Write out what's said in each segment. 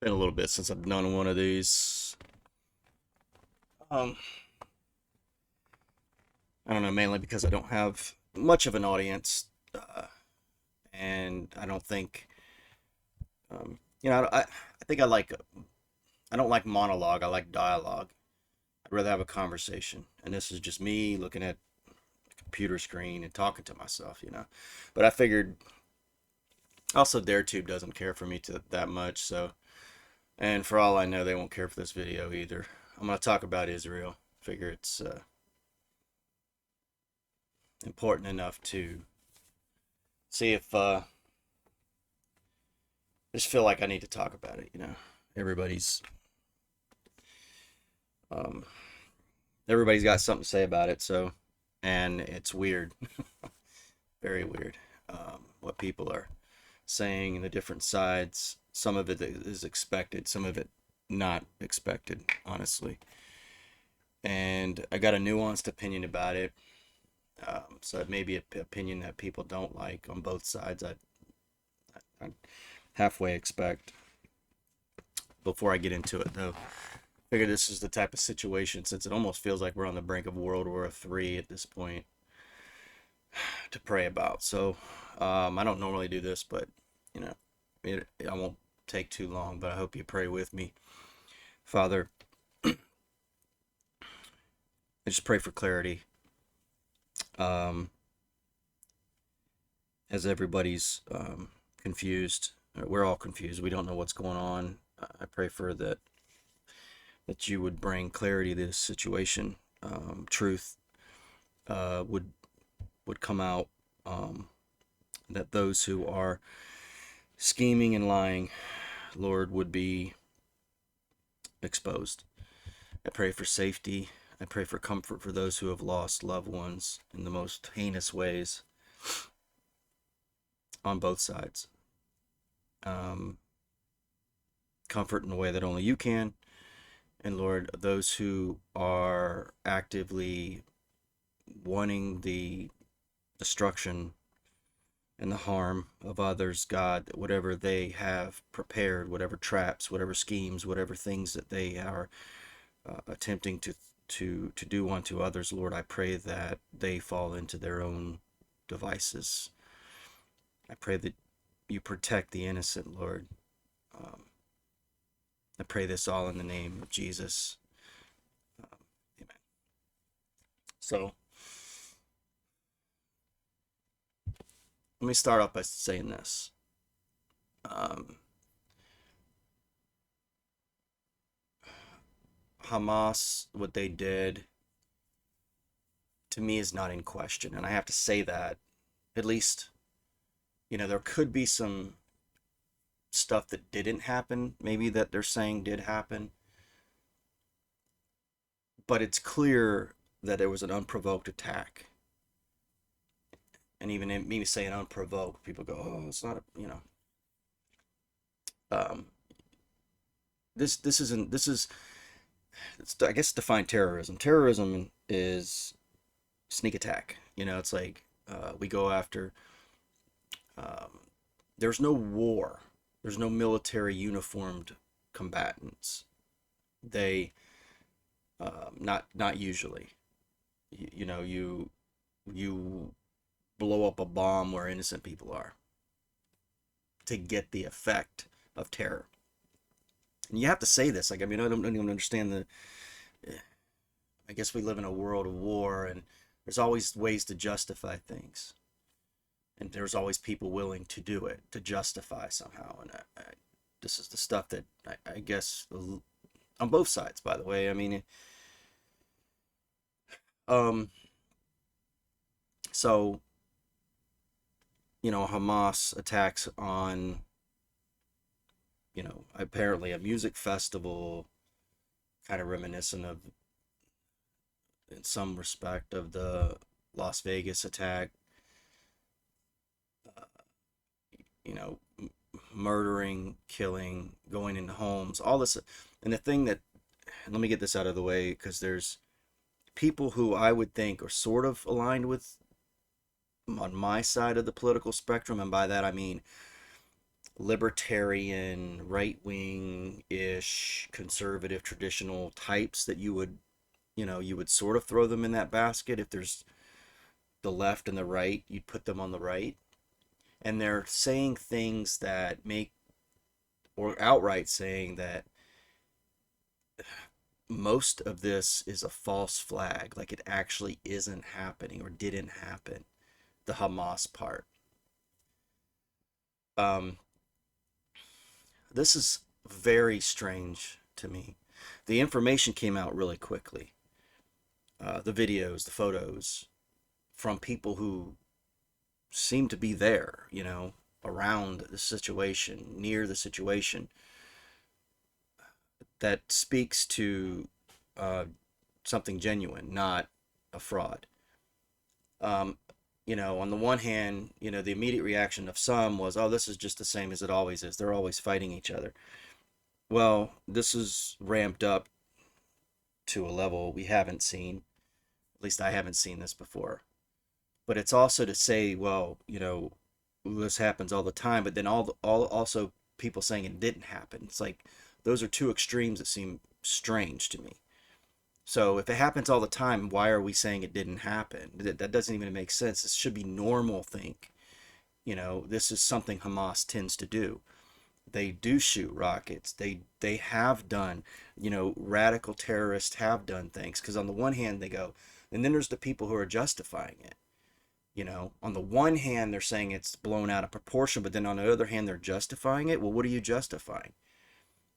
Been a little bit since I've done one of these. Um, I don't know, mainly because I don't have much of an audience, and I don't think, I think I don't like monologue. I like dialogue. I'd rather have a conversation, and this is just me looking at a computer screen and talking to myself. But I figured also DareTube doesn't care for me that much, so and for all I know, they won't care for this video either. I'm gonna talk about Israel. Figure it's important enough to see if I just feel like I need to talk about it. Everybody's um, everybody's got something to say about it, so and it's weird, very weird, what people are saying and the different sides. Some of it is expected, some of it not expected, honestly. And I got a nuanced opinion about it. So it may be an opinion that people don't like on both sides. I halfway expect. Before I get into it, though, figure this is the type of situation, since it almost feels like we're on the brink of World War III at this point, to pray about. So I don't normally do this, but you know, I won't take too long. But I hope you pray with me, Father. I just pray for clarity. Um, as everybody's confused, we're all confused. We don't know what's going on. I pray for that you would bring clarity to this situation. Truth would come out. That those who are scheming and lying, Lord, would be exposed. I pray for safety. I pray for comfort for those who have lost loved ones in the most heinous ways on both sides. Um, Comfort in a way that only you can. And Lord, those who are actively wanting the destruction and the harm of others, God, that whatever they have prepared, whatever traps, whatever schemes, whatever things that they are attempting to do unto others, Lord, I pray that they fall into their own devices. I pray that you protect the innocent, Lord. Um, I pray this all in the name of Jesus. Amen. So let me start off by saying this. Um, Hamas, what they did to me is not in question. And I have to say that, at least, there could be some stuff that didn't happen, maybe that they're saying did happen, but it's clear that there was an unprovoked attack. And even me saying unprovoked, people go, "Oh, it's not um, this isn't this is it's, I guess define terrorism. Terrorism is sneak attack. It's like we go after. Um, there's no war. There's no military uniformed combatants. They not usually. You blow up a bomb where innocent people are to get the effect of terror. And you have to say this. Like, I mean, I don't even understand the. I guess we live in a world of war, and there's always ways to justify things, and there's always people willing to do it to justify somehow. And this is the stuff that I guess on both sides, by the way. I mean, um, so Hamas attacks on apparently a music festival, kind of reminiscent of, in some respect, of the Las Vegas attack. Uh, Murdering, killing, going into homes, all this. And the thing that, and let me get this out of the way, because there's people who I would think are sort of aligned with on my side of the political spectrum, and by that I mean libertarian, right-wing-ish, conservative, traditional types that you would sort of throw them in that basket. If there's the left and the right, you'd put them on the right. And they're saying things that make, or outright saying that most of this is a false flag, like it actually isn't happening or didn't happen. The Hamas part. Um, this is very strange to me. The information came out really quickly. The videos, the photos from people who seem to be there, around the situation, near the situation, that speaks to uh, something genuine, not a fraud. Um, on the one hand, the immediate reaction of some was, oh, this is just the same as it always is. They're always fighting each other. Well, this is ramped up to a level we haven't seen. At least I haven't seen this before. But it's also to say, well, this happens all the time, but then all also people saying it didn't happen. It's like those are two extremes that seem strange to me. So if it happens all the time, why are we saying it didn't happen? That doesn't even make sense. This should be normal think. This is something Hamas tends to do. They do shoot rockets. They have done, radical terrorists have done things. Because on the one hand, they go, and then there's the people who are justifying it. On the one hand, they're saying it's blown out of proportion, but then on the other hand, they're justifying it. Well, what are you justifying?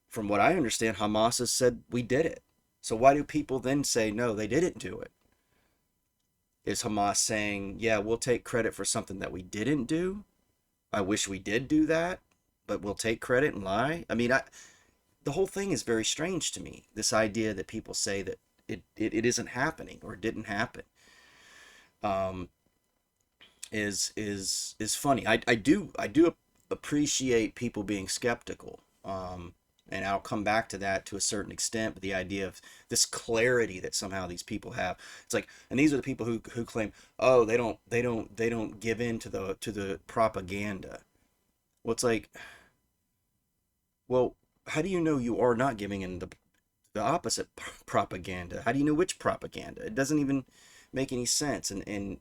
From what I understand, Hamas has said we did it. So why do people then say, no, they didn't do it? Is Hamas saying, yeah, we'll take credit for something that we didn't do? I wish we did do that, but we'll take credit and lie? I mean, the whole thing is very strange to me. This idea that people say that it isn't happening or it didn't happen. Um, is funny. I do appreciate people being skeptical. And I'll come back to that to a certain extent, but the idea of this clarity that somehow these people have, it's like, and these are the people who claim, oh, they don't give in to the propaganda. Well, it's like, well, how do you know you are not giving in the opposite propaganda? How do you know which propaganda? It doesn't even make any sense, and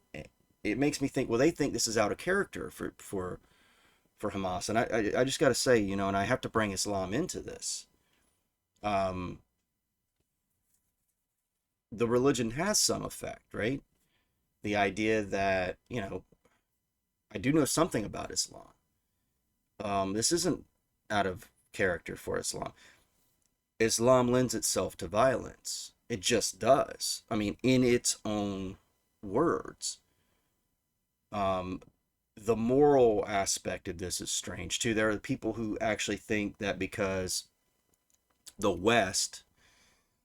it makes me think, well, they think this is out of character for Hamas. And I just got to say, and I have to bring Islam into this. Um, the religion has some effect, right? The idea that, I do know something about Islam. This isn't out of character for Islam. Islam lends itself to violence. It just does. I mean, in its own words. Um, the moral aspect of this is strange too. There are people who actually think that because the West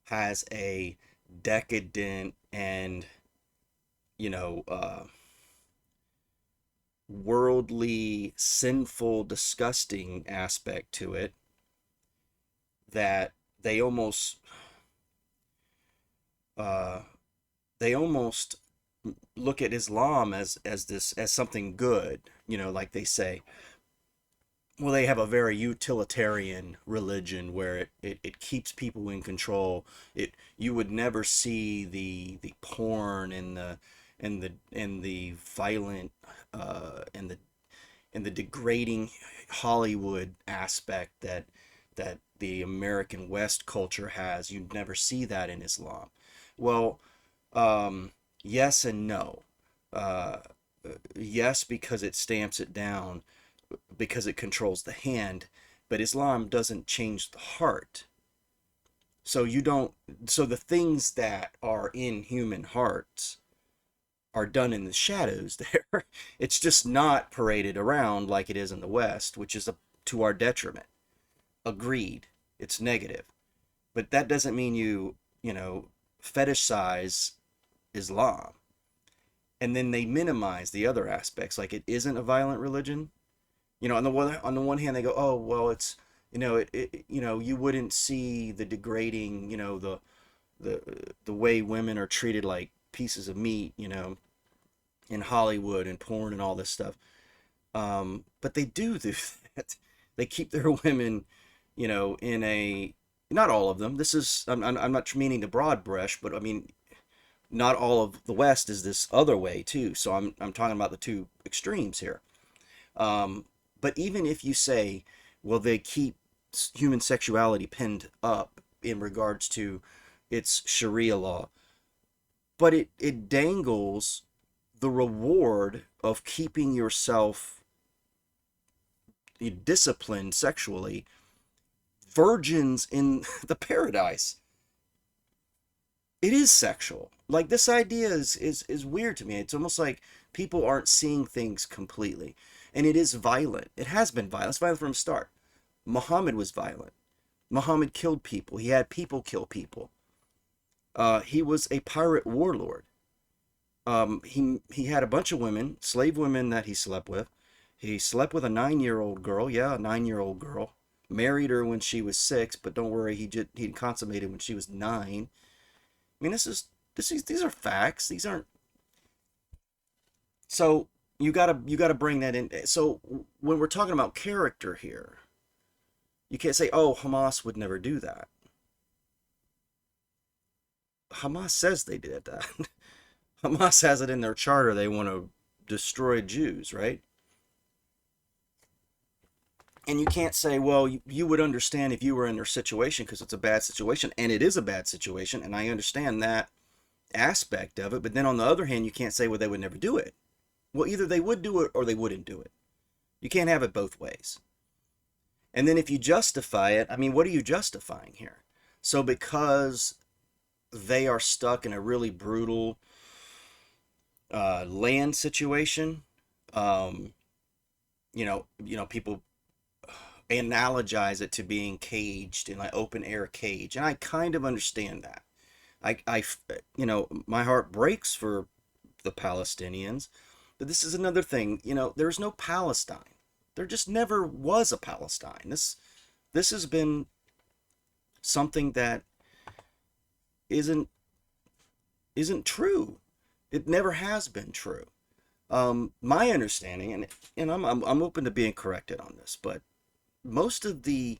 has a decadent and you know uh, worldly, sinful, disgusting aspect to it, that uh, they almost look at Islam as something good, like they say, well, they have a very utilitarian religion where it keeps people in control. You would never see the porn and the violent and the degrading Hollywood aspect that the American West culture has. You'd never see that in Islam. Well, yes and no. Uh, yes, because it stamps it down, because it controls the hand, but Islam doesn't change the heart. So you don't, so the things that are in human hearts are done in the shadows there. It's just not paraded around like it is in the West, which is to our detriment. Agreed. It's negative. But that doesn't mean you fetishize Islam. And then they minimize the other aspects, like it isn't a violent religion. On the one hand, they go, oh, well, it's, you wouldn't see the degrading, the way women are treated like pieces of meat, in Hollywood and porn and all this stuff. But they do that. They keep their women, in a, not all of them. This is, I'm not meaning to broad brush, but I mean, not all of the West is this other way too. So I'm talking about the two extremes here. Um, but even if you say, well, they keep human sexuality pinned up in regards to its Sharia law, but it dangles the reward of keeping yourself disciplined sexually, virgins in the paradise. It is sexual. Like, this idea is weird to me. It's almost like people aren't seeing things completely. And it is violent. It has been violent. It's violent from the start. Muhammad was violent. Muhammad killed people. He had people kill people. He was a pirate warlord. He had a bunch of women, slave women that he slept with. He slept with a 9-year-old girl. Yeah, a 9-year-old girl. Married her when she was 6, but don't worry, he consummated when she was 9. I mean, these are facts. These aren't. So you gotta bring that in. So when we're talking about character here, you can't say, oh, Hamas would never do that. Hamas says they did that. Hamas has it in their charter. They want to destroy Jews, right? And you can't say, well, you would understand if you were in their situation because it's a bad situation, and it is a bad situation, and I understand that aspect of it. But then on the other hand, you can't say, well, they would never do it. Well, either they would do it or they wouldn't do it. You can't have it both ways. And then if you justify it, I mean, what are you justifying here? So because they are stuck in a really brutal land situation, um, people analogize it to being caged in an open air cage, and I kind of understand that. I, my heart breaks for the Palestinians, but this is another thing. There's no Palestine. There just never was a Palestine. This has been something that isn't isn't true. It never has been true. My understanding, and I'm open to being corrected on this, but most of the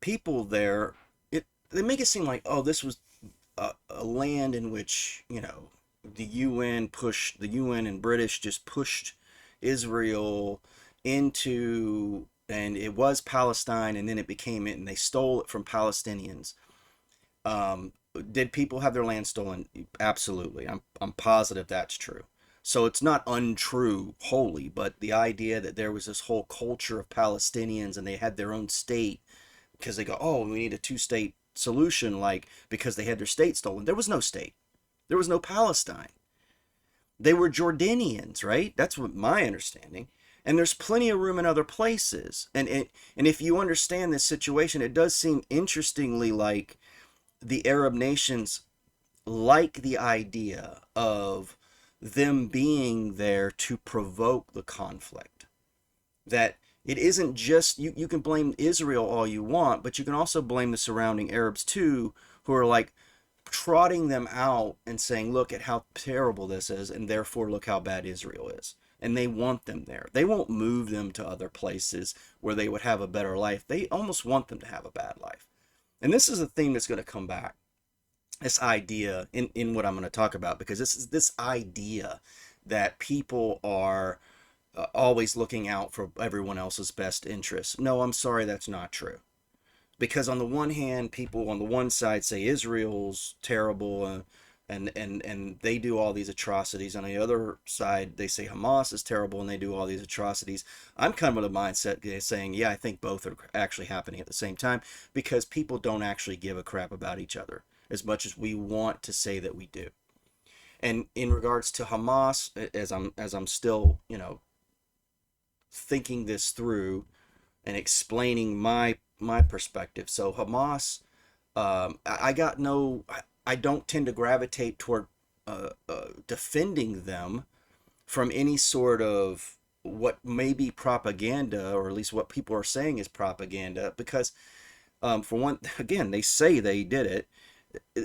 people there, they make it seem like, oh, this was a land in which the UN and British just pushed Israel into, and it was Palestine, and then it became it, and they stole it from Palestinians. Um, did people have their land stolen? Absolutely. I'm positive that's true. So it's not untrue wholly, but the idea that there was this whole culture of Palestinians and they had their own state because they go, oh, we need a two-state solution, like because they had their state stolen. There was no state. There was no Palestine. They were Jordanians, right? That's what my understanding. And there's plenty of room in other places. And if you understand this situation, it does seem interestingly like the Arab nations like the idea of them being there to provoke the conflict. That it isn't just, you can blame Israel all you want, but you can also blame the surrounding Arabs too, who are like trotting them out and saying, look at how terrible this is, and therefore look how bad Israel is. And they want them there. They won't move them to other places where they would have a better life. They almost want them to have a bad life. And this is a theme that's going to come back. This idea in what I'm going to talk about, because this is this idea that people are always looking out for everyone else's best interests. No, I'm sorry, that's not true. Because on the one hand, people on the one side say Israel's terrible, and they do all these atrocities. On the other side, they say Hamas is terrible and they do all these atrocities. I'm kind of of the mindset saying, yeah, I think both are actually happening at the same time, because people don't actually give a crap about each other as much as we want to say that we do. And in regards to Hamas, as I'm still, thinking this through and explaining my perspective. So Hamas, I got no, I don't tend to gravitate toward defending them from any sort of what may be propaganda, or at least what people are saying is propaganda, because for one, again, they say they did it,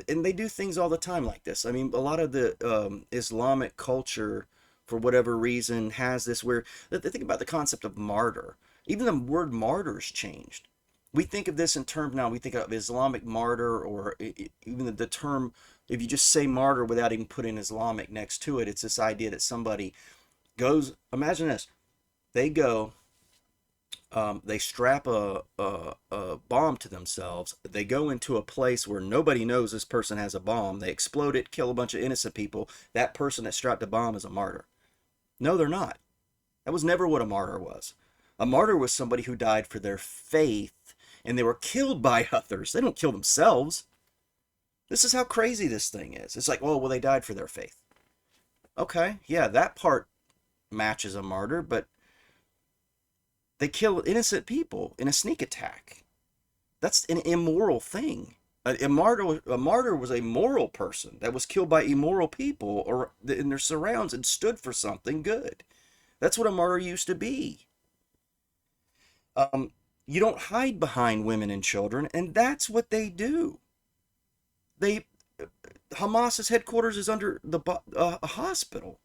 and they do things all the time like this. I mean, a lot of the Islamic culture, for whatever reason, has this where they think about the concept of martyr. Even the word martyrs changed. We think of this in terms now, we think of Islamic martyr, or even the term, if you just say martyr without even putting Islamic next to it, it's this idea that somebody goes, imagine this, they go, they strap a bomb to themselves. They go into a place where nobody knows this person has a bomb. They explode it, kill a bunch of innocent people. That person that strapped a bomb is a martyr. No, they're not. That was never what a martyr was. A martyr was somebody who died for their faith and they were killed by others. They don't kill themselves. This is how crazy this thing is. It's like, oh, well, they died for their faith. Okay, yeah, that part matches a martyr, but they kill innocent people in a sneak attack. That's an immoral thing. A martyr was a moral person that was killed by immoral people or in their surrounds and stood for something good. That's what a martyr used to be. Um, you don't hide behind women and children, and that's what they do. They Hamas's headquarters is under a hospital.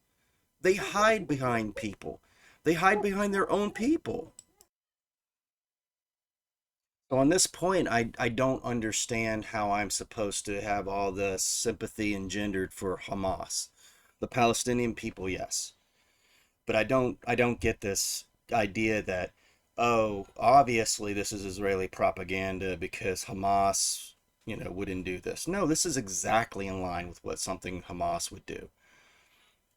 They hide behind people. They hide behind their own people. So on this point, I don't understand how I'm supposed to have all the sympathy engendered for Hamas. The Palestinian people, yes. But I don't get this idea that, oh, obviously this is Israeli propaganda because Hamas, wouldn't do this. No, this is exactly in line with what something Hamas would do.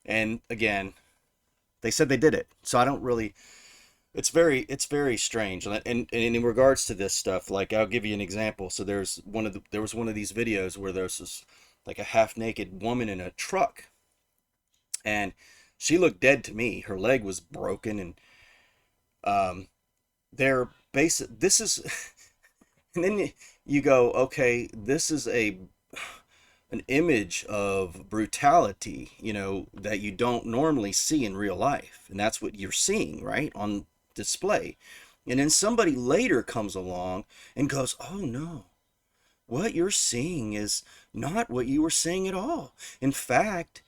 And again, they said they did it. So I don't really, it's very strange. And in regards to this stuff, like I'll give you an example. So there was one of these videos where there's this like a half naked woman in a truck, and she looked dead to me. Her leg was broken, and um they're basic this is and then you go, okay, this is an image of brutality, that you don't normally see in real life. And that's what you're seeing, right, on display. And then somebody later comes along and goes, oh no, what you're seeing is not what you were seeing at all. In fact,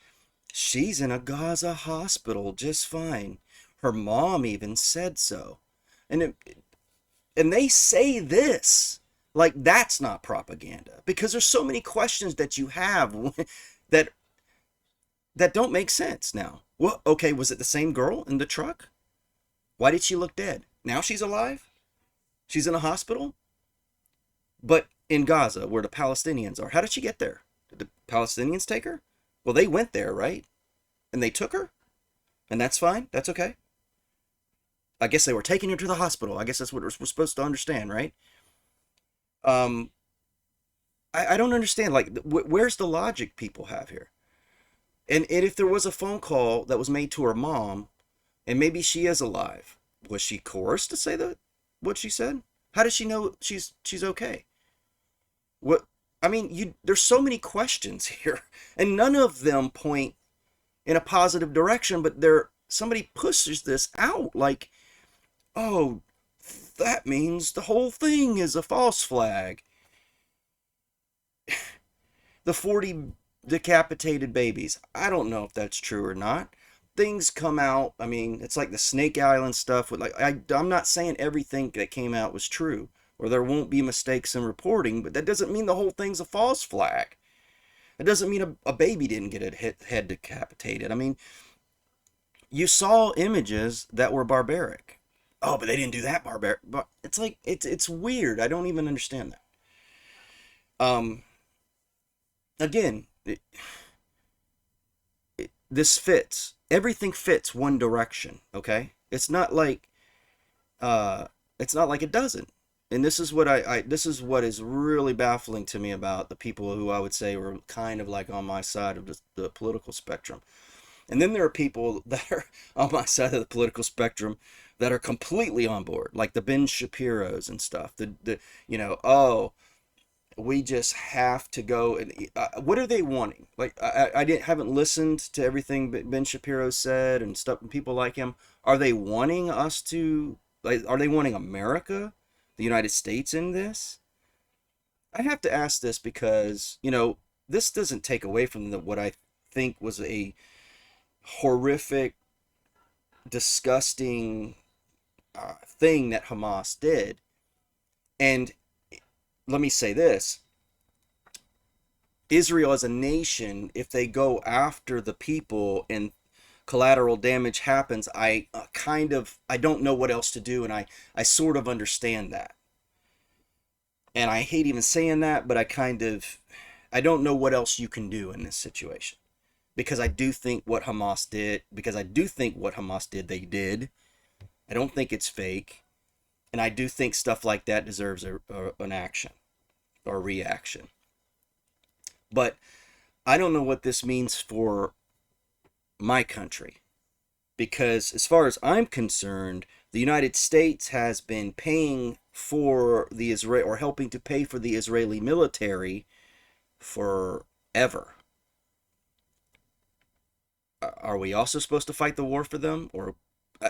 she's in a Gaza hospital just fine. Her mom even said so. And and they say this like that's not propaganda, because there's so many questions that you have that don't make sense now. Well, okay, was it the same girl in the truck? Why did she look dead? Now she's alive? She's in a hospital? But in Gaza, where the Palestinians are, how did she get there? Did the Palestinians take her? Well, they went there, right? And they took her? And that's fine? That's okay? I guess they were taking her to the hospital. I guess that's what we're supposed to understand, right? Um, I don't understand. Like, where's the logic people have here? And if there was a phone call that was made to her mom, and maybe she is alive, was she coerced to say that what she said? How does she know she's okay? What I mean, there's so many questions here, and none of them point in a positive direction. But somebody pushes this out like, oh, that means the whole thing is a false flag. The 40 decapitated babies. I don't know if that's true or not. Things come out. I mean, it's like the Snake Island stuff. With like, I'm not saying everything that came out was true, or there won't be mistakes in reporting, but that doesn't mean the whole thing's a false flag. It doesn't mean a baby didn't get a head decapitated. I mean, you saw images that were barbaric. Oh, but they didn't do that barbaric. But it's like it's weird. I don't even understand that. Um, Again, this fits. Everything fits one direction. Okay, uh, it's not like it doesn't. And this is what this is what is really baffling to me about the people who I would say were kind of like on my side of the political spectrum. And then there are people that are on my side of the political spectrum that are completely on board, like the Ben Shapiro's and stuff. Oh, we just have to go and what are they wanting? Like I didn't haven't listened to everything Ben Shapiro said and stuff. And people like him, are they wanting us to like? Are they wanting America, the United States, in this? I have to ask this because this doesn't take away from what I think was a horrific, disgusting thing that Hamas did. And let me say this: Israel as a nation, if they go after the people and collateral damage happens, I don't know what else to do, and I sort of understand that. And I hate even saying that, but I don't know what else you can do in this situation. Because I do think what Hamas did, they did. I don't think it's fake. And I do think stuff like that deserves an action or a reaction. But I don't know what this means for my country. Because as far as I'm concerned, the United States has been paying for the Israel, or helping to pay for the Israeli military forever. Are we also supposed to fight the war for them? Or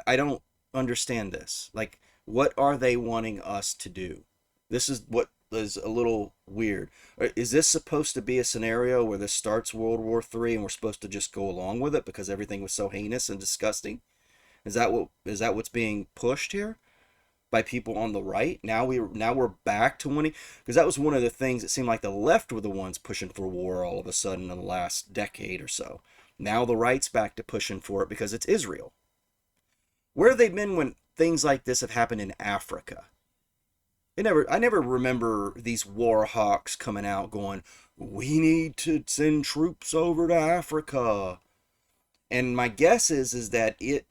I don't understand this. Like, what are they wanting us to do? This is what is a little weird. Is this supposed to be a scenario where this starts World War III and we're supposed to just go along with it because everything was so heinous and disgusting? Is that what's being pushed here by people on the right? Now we're back to wanting, because that was one of the things. It seemed like the left were the ones pushing for war all of a sudden in the last decade or so. Now the right's back to pushing for it because it's Israel. Where have they been when things like this have happened in Africa? I never remember these war hawks coming out going, "We need to send troops over to Africa." And my guess is that it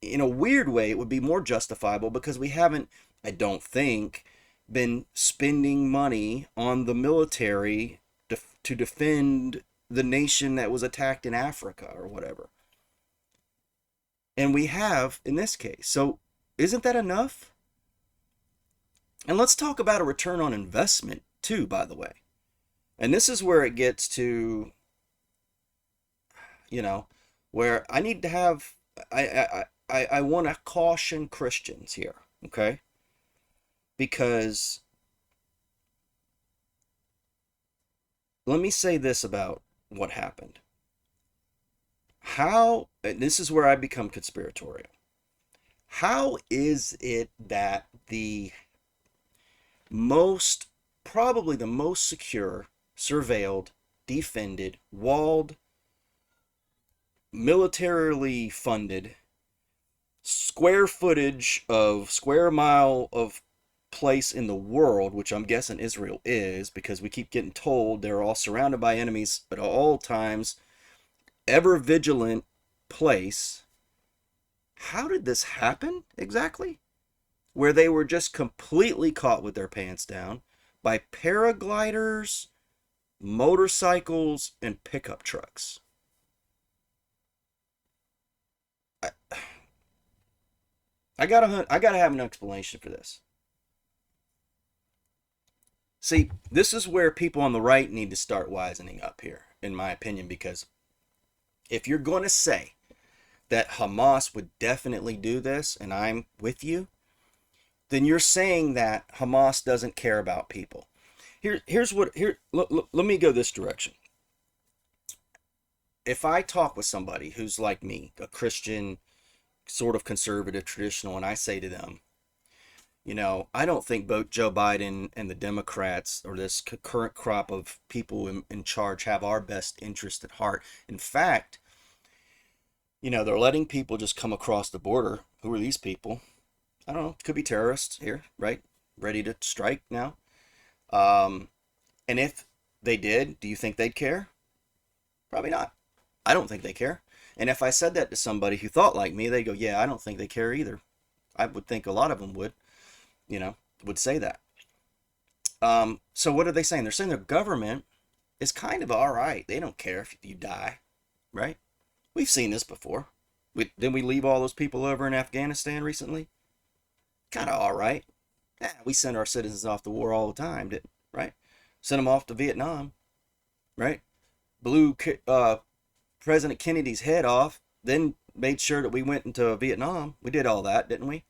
in a weird way it would be more justifiable because we haven't, I don't think, been spending money on the military to defend the nation that was attacked in Africa or whatever. And we have in this case. So isn't that enough? And let's talk about a return on investment too, by the way. And this is where it gets to, you know, where I need to have, I want to caution Christians here, okay? Because let me say this about what happened. And this is where I become conspiratorial. How is it that probably the most secure, surveilled, defended, walled, militarily funded, square mile of place in the world, which I'm guessing Israel is, because we keep getting told they're all surrounded by enemies at all times, ever vigilant place. How did this happen exactly? Where they were just completely caught with their pants down by paragliders, motorcycles, and pickup trucks. I gotta have an explanation for this. See, this is where people on the right need to start wisening up here, in my opinion, because if you're going to say that Hamas would definitely do this, and I'm with you, then you're saying that Hamas doesn't care about people. Let me go this direction. If I talk with somebody who's like me, a Christian, sort of conservative, traditional, and I say to them, I don't think both Joe Biden and the Democrats, or this current crop of people in charge, have our best interest at heart. In fact, they're letting people just come across the border. Who are these people? I don't know. Could be terrorists here, right? Ready to strike now. And if they did, do you think they'd care? Probably not. I don't think they care. And if I said that to somebody who thought like me, they'd go, yeah, I don't think they care either. I would think a lot of them would say that. So what are they saying? They're saying their government is kind of all right. They don't care if you die, right? We've seen this before. Didn't we leave all those people over in Afghanistan recently? Kind of all right. Yeah, we send our citizens off to war all the time, right? Sent them off to Vietnam, right? Blew President Kennedy's head off, then made sure that we went into Vietnam. We did all that, didn't we?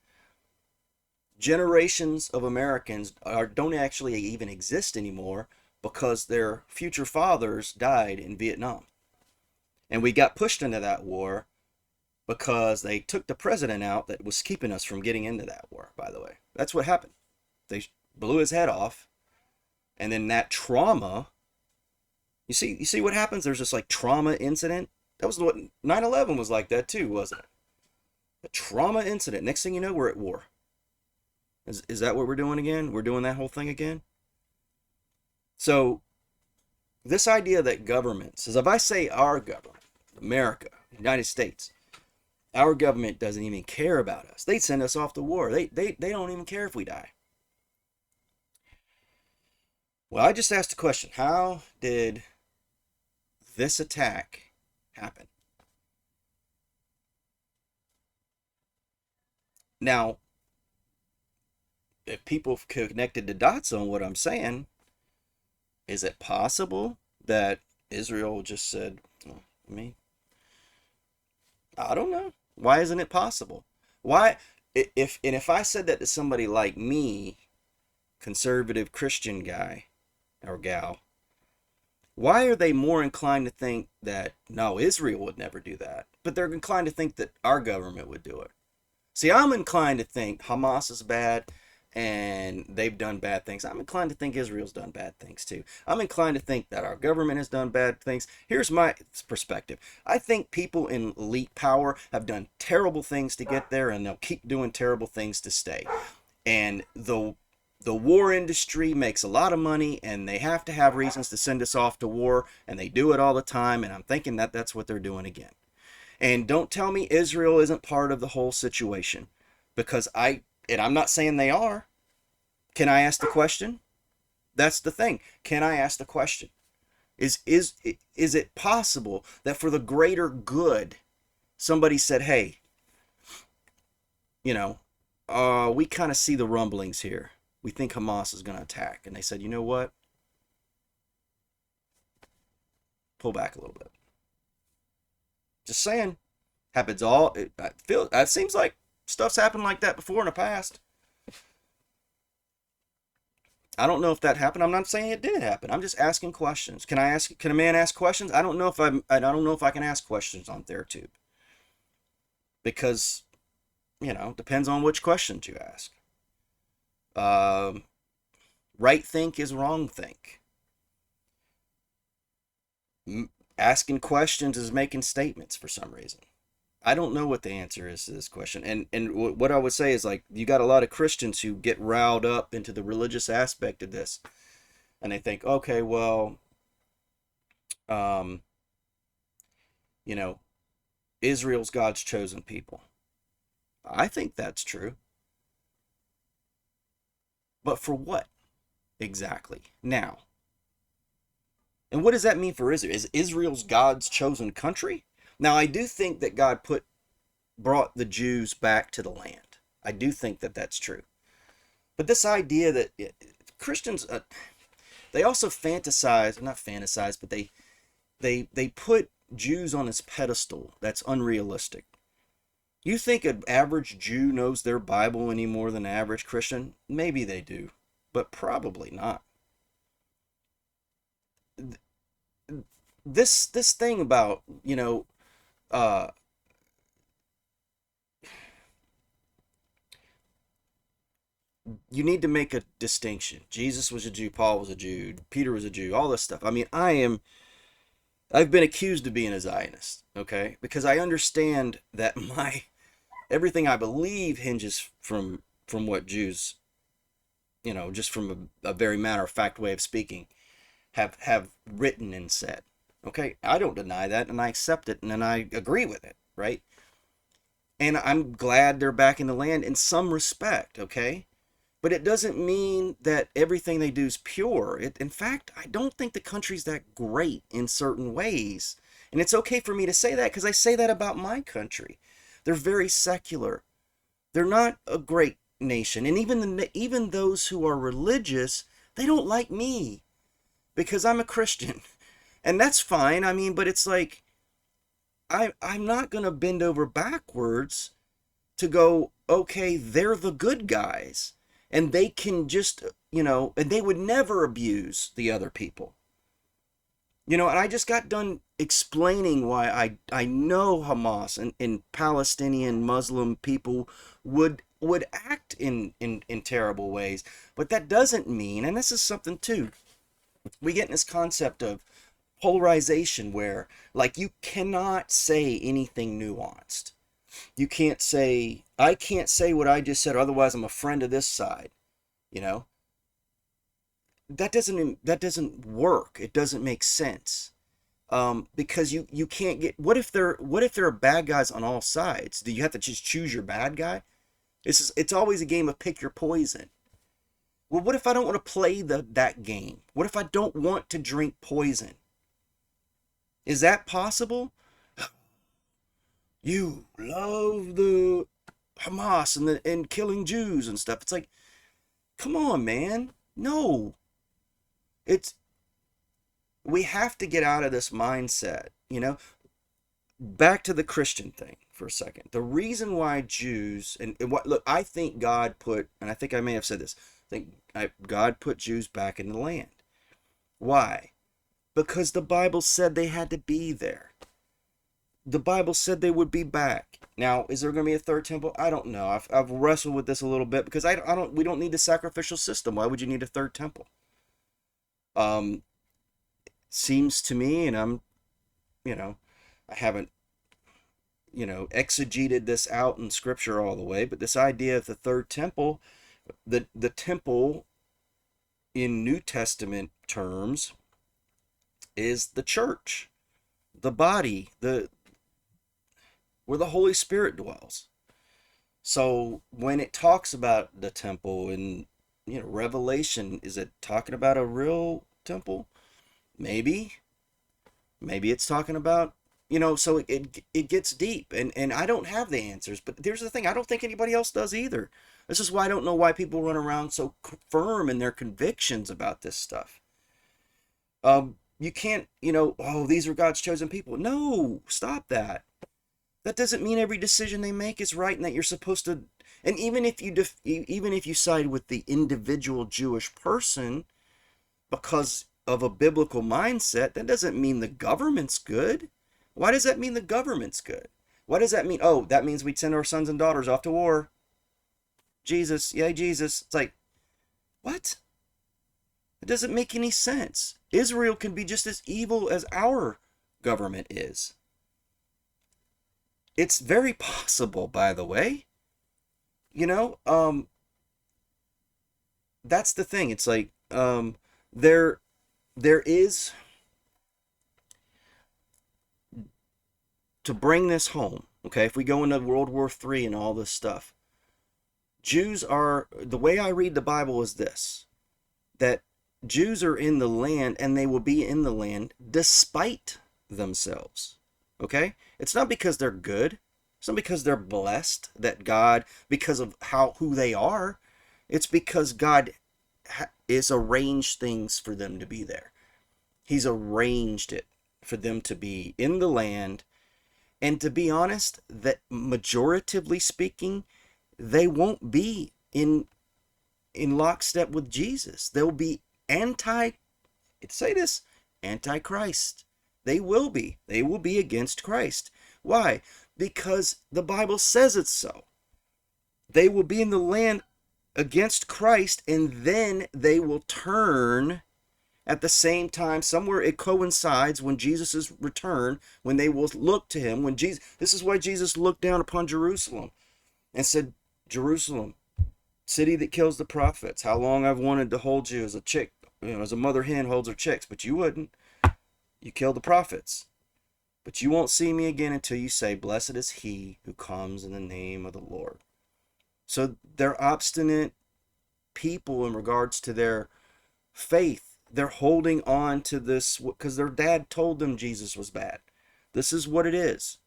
Generations of Americans don't actually even exist anymore because their future fathers died in Vietnam. And we got pushed into that war because they took the president out that was keeping us from getting into that war, by the way. That's what happened. They blew his head off, and then that trauma, you see what happens? There's this like trauma incident. That was what 9/11 was like that too, wasn't it? A trauma incident. Next thing you know, we're at war. Is that what we're doing again? We're doing that whole thing again? So, this idea that governments, as if I say our government, America, United States, our government doesn't even care about us. They send us off to war. They don't even care if we die. Well, I just asked a question. How did this attack happen? Now, if people have connected the dots on what I'm saying, is it possible that Israel just said, well, I don't know. Why isn't it possible? Why, if I said that to somebody like me, conservative Christian guy or gal, why are they more inclined to think that, no, Israel would never do that, but they're inclined to think that our government would do it? See, I'm inclined to think Hamas is bad and they've done bad things. I'm inclined to think Israel's done bad things too. I'm inclined to think that our government has done bad things. Here's my perspective. I think people in elite power have done terrible things to get there, and they'll keep doing terrible things to stay. And the war industry makes a lot of money, and they have to have reasons to send us off to war, and they do it all the time, and I'm thinking that that's what they're doing again. And don't tell me Israel isn't part of the whole situation, because I'm not saying they are. Can I ask the question? That's the thing. Can I ask the question? Is it possible that for the greater good, somebody said, hey, we kind of see the rumblings here. We think Hamas is going to attack. And they said, you know what? Pull back a little bit. Just saying. Happens all. It seems like stuff's happened like that before in the past. I don't know if that happened. I'm not saying it did happen. I'm just asking questions. Can a man ask questions? I don't know if I can ask questions on TheraTube. Because, depends on which questions you ask. Right think is wrong think. Asking questions is making statements for some reason. I don't know what the answer is to this question. And what I would say is, like, you got a lot of Christians who get riled up into the religious aspect of this. And they think, okay, well, Israel's God's chosen people. I think that's true. But for what exactly? Now. And what does that mean for Israel? Is Israel's God's chosen country? Now, I do think that God brought the Jews back to the land. I do think that that's true. But this idea that Christians, they also not fantasize, but they put Jews on this pedestal that's unrealistic. You think an average Jew knows their Bible any more than an average Christian? Maybe they do, but probably not. This thing about, you need to make a distinction. Jesus was a Jew, Paul was a Jew, Peter was a Jew, all this stuff. I mean, I've been accused of being a Zionist, okay? Because I understand that everything I believe hinges from what Jews, just from a very matter-of-fact way of speaking, have written and said. Okay, I don't deny that, and I accept it, and I agree with it, right? And I'm glad they're back in the land in some respect, okay? But it doesn't mean that everything they do is pure. In fact, I don't think the country's that great in certain ways. And it's okay for me to say that, because I say that about my country. They're very secular. They're not a great nation. And even those who are religious, they don't like me because I'm a Christian. And that's fine. I mean, but it's like, I'm not going to bend over backwards to go, okay, they're the good guys. And they can just, and they would never abuse the other people. And I just got done explaining why I know Hamas and Palestinian Muslim people would act in terrible ways. But that doesn't mean, and this is something too, we get in this concept of polarization where, like, you cannot say anything nuanced. You can't say, I can't say what I just said, or otherwise I'm a friend of this side. You know, that doesn't work. It doesn't make sense. Because you can't get, what if there are bad guys on all sides? Do you have to just choose your bad guy? It's always a game of pick your poison. Well, what if I don't want to play that game? What if I don't want to drink poison? Is that possible? You love the Hamas and killing Jews and stuff. It's like, come on, man. No. It's We have to get out of this mindset. Back to the Christian thing for a second. The reason why Jews and what look, I think God put, and I think I may have said this. God put Jews back in the land. Why? Because the Bible said they had to be there. The Bible said they would be back. Now, is there going to be a third temple? I don't know. I've wrestled with this a little bit because I don't. We don't need the sacrificial system. Why would you need a third temple? Um, Seems to me, and I haven't exegeted this out in Scripture all the way, but this idea of the third temple, the temple in New Testament terms is the church, the body, the where the Holy Spirit dwells. So when it talks about the temple in Revelation, is it talking about a real temple? Maybe. Maybe it's talking about, so it gets deep, and I don't have the answers, but here's the thing, I don't think anybody else does either. This is why I don't know why people run around so firm in their convictions about this stuff. You can't, oh, these are God's chosen people. No, stop that. That doesn't mean every decision they make is right and that you're supposed to. And even if you side with the individual Jewish person because of a biblical mindset, that doesn't mean the government's good. Why does that mean the government's good? Why does that mean, oh, that means we'd send our sons and daughters off to war? Jesus, yay, Jesus. It's like, what? It doesn't make any sense. Israel can be just as evil as our government is. It's very possible, by the way. You know, that's the thing. It's like, there is, to bring this home, okay, if we go into World War III and all this stuff, Jews are, the way I read the Bible is this, that Jews are in the land and they will be in the land despite themselves. Okay? It's not because they're good. It's not because they're blessed that God, because of who they are. It's because God is arranged things for them to be there. He's arranged it for them to be in the land. And to be honest, that majoritively speaking, they won't be in lockstep with Jesus. They'll be antichrist. They will be. They will be against Christ. Why? Because the Bible says it's so. They will be in the land against Christ, and then they will turn at the same time. Somewhere it coincides when Jesus' return, when they will look to him. This is why Jesus looked down upon Jerusalem and said, Jerusalem, city that kills the prophets, how long I've wanted to hold you as a chick, as a mother hen holds her chicks, but you wouldn't. You killed the prophets. But you won't see me again until you say, blessed is he who comes in the name of the Lord. So they're obstinate people in regards to their faith. They're holding on to this because their dad told them Jesus was bad. This is what it is.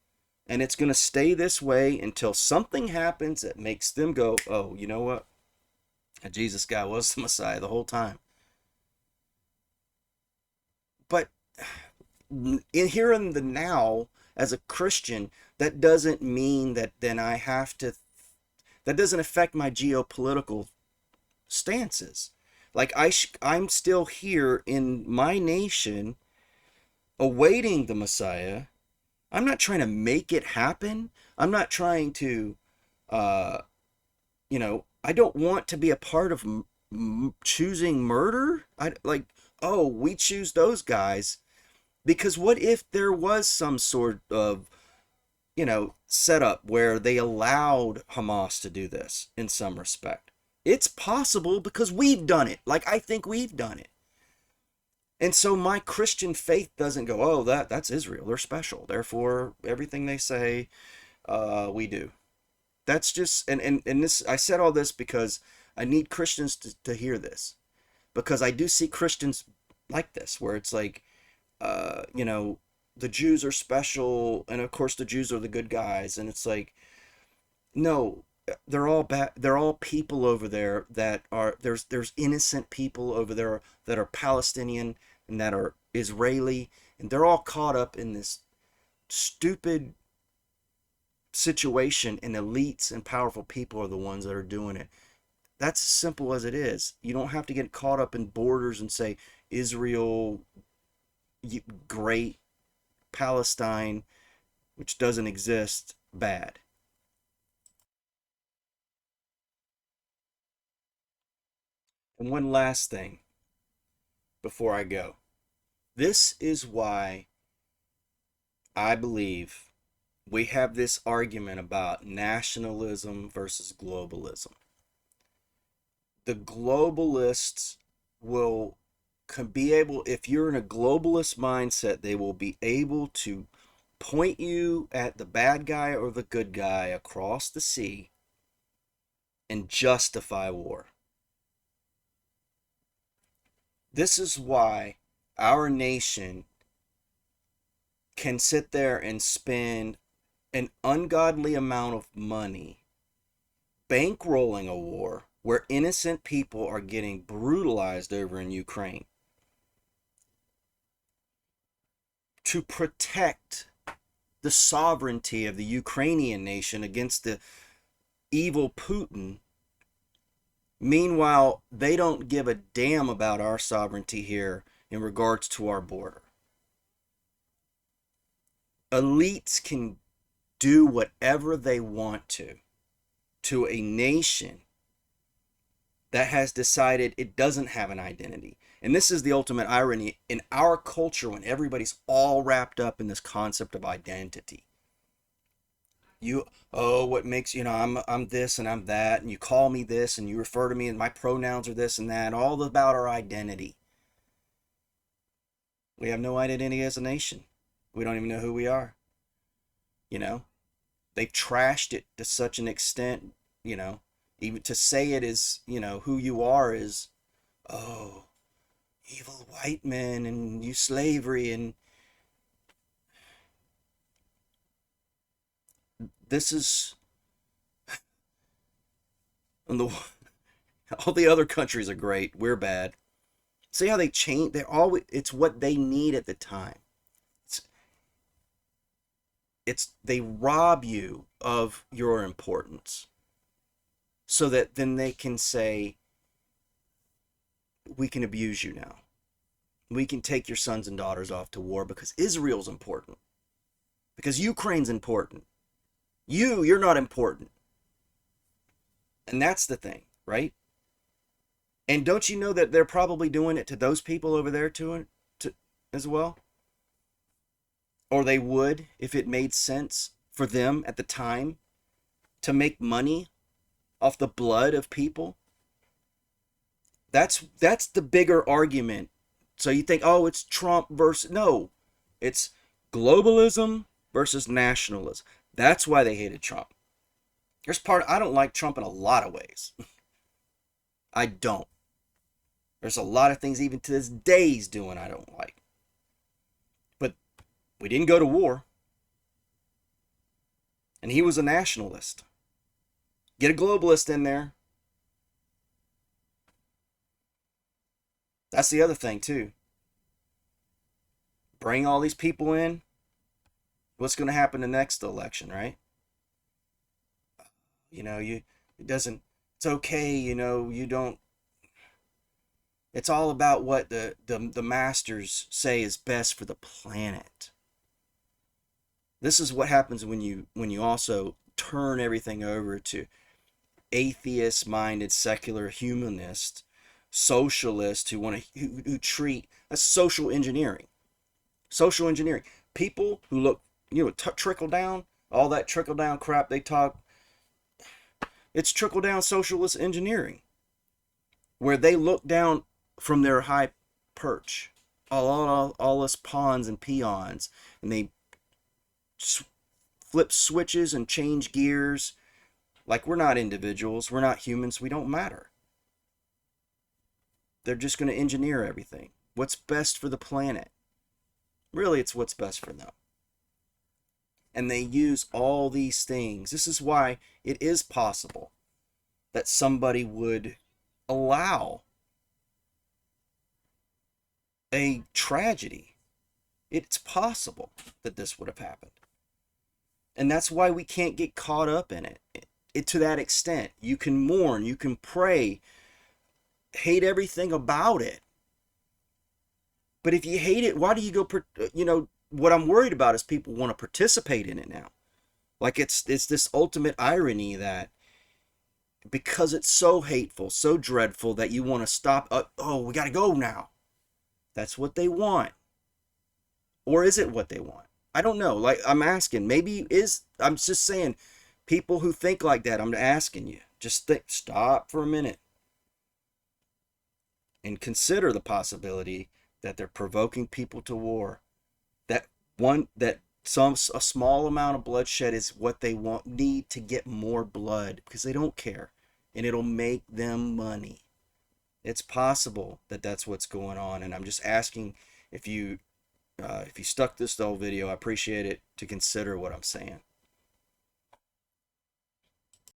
And it's going to stay this way until something happens that makes them go, oh, you know what? That Jesus guy was the Messiah the whole time. But here in the now, as a Christian, that doesn't mean that then I have to, that doesn't affect my geopolitical stances. Like I'm still here in my nation awaiting the Messiah. I'm not trying to make it happen. I'm not trying to, uh, I don't want to be a part of choosing murder. I like, oh, we choose those guys because what if there was some sort of, setup where they allowed Hamas to do this in some respect? It's possible because we've done it. Like, I think we've done it. And so my Christian faith doesn't go, oh, that's Israel. They're special. Therefore, everything they say, we do. That's just and this I said all this because I need Christians to hear this. Because I do see Christians like this, where it's like, the Jews are special, and of course the Jews are the good guys, and it's like, no, they're all bad. They're all people over there that are there's innocent people over there that are Palestinian and that are Israeli, and they're all caught up in this stupid situation, and elites and powerful people are the ones that are doing it. That's as simple as it is. You don't have to get caught up in borders and say Israel great, Palestine, which doesn't exist, bad. And one last thing before I go. This is why I believe we have this argument about nationalism versus globalism. The globalists will be able, if you're in a globalist mindset, they will be able to point you at the bad guy or the good guy across the sea and justify war. This is why our nation can sit there and spend an ungodly amount of money bankrolling a war where innocent people are getting brutalized over in Ukraine to protect the sovereignty of the Ukrainian nation against the evil Putin. Meanwhile, they don't give a damn about our sovereignty here in regards to our border. Elites can do whatever they want to a nation that has decided it doesn't have an identity. And this is the ultimate irony in our culture when everybody's all wrapped up in this concept of identity. What makes, I'm this and I'm that, and you call me this and you refer to me and my pronouns are this and that, all about our identity. We have no identity as a nation. We don't even know who we are. You know, they've trashed it to such an extent, even to say it is, who you are is, oh, evil white men and you slavery. And this is, and all the other countries are great. We're bad. See how they change? It's what they need at the time. It's, they rob you of your importance so that then they can say, we can abuse you now. We can take your sons and daughters off to war because Israel's important. Because Ukraine's important. You're not important. And that's the thing, right? And don't you know that they're probably doing it to those people over there as well? Or they would if it made sense for them at the time to make money off the blood of people. That's the bigger argument. So you think, oh, it's Trump versus, no, it's globalism versus nationalism. That's why they hated Trump. I don't like Trump in a lot of ways. I don't. There's a lot of things even to this day he's doing I don't like. But we didn't go to war. And he was a nationalist. Get a globalist in there. That's the other thing too. Bring all these people in. What's going to happen in the next election, right? It doesn't, it's okay, you don't, It's all about what the masters say is best for the planet. This is what happens when you also turn everything over to atheist minded secular humanists, socialists who treat that's social engineering. People who look, trickle down, all that trickle down crap they talk, it's trickle down socialist engineering, where they look down from their high perch, all us pawns and peons, and they flip switches and change gears. Like, we're not individuals, we're not humans, we don't matter. They're just going to engineer everything. What's best for the planet? Really, it's what's best for them. And they use all these things. This is why it is possible that somebody would allow a tragedy. It's possible that this would have happened. And that's why we can't get caught up in it to that extent. You can mourn, you can pray, hate everything about it. But if you hate it, why do you go, what I'm worried about is people want to participate in it now. Like, it's this ultimate irony that because it's so hateful, so dreadful, that you want to stop. Oh, we got to go now. That's what they want. Or is it what they want? I don't know. Like, I'm asking, I'm just saying, people who think like that, I'm asking you, just stop for a minute and consider the possibility that they're provoking people to war. That a small amount of bloodshed is what they need to get more blood, because they don't care, and it'll make them money. It's possible that that's what's going on, and I'm just asking if you stuck this whole video, I appreciate it, to consider what I'm saying.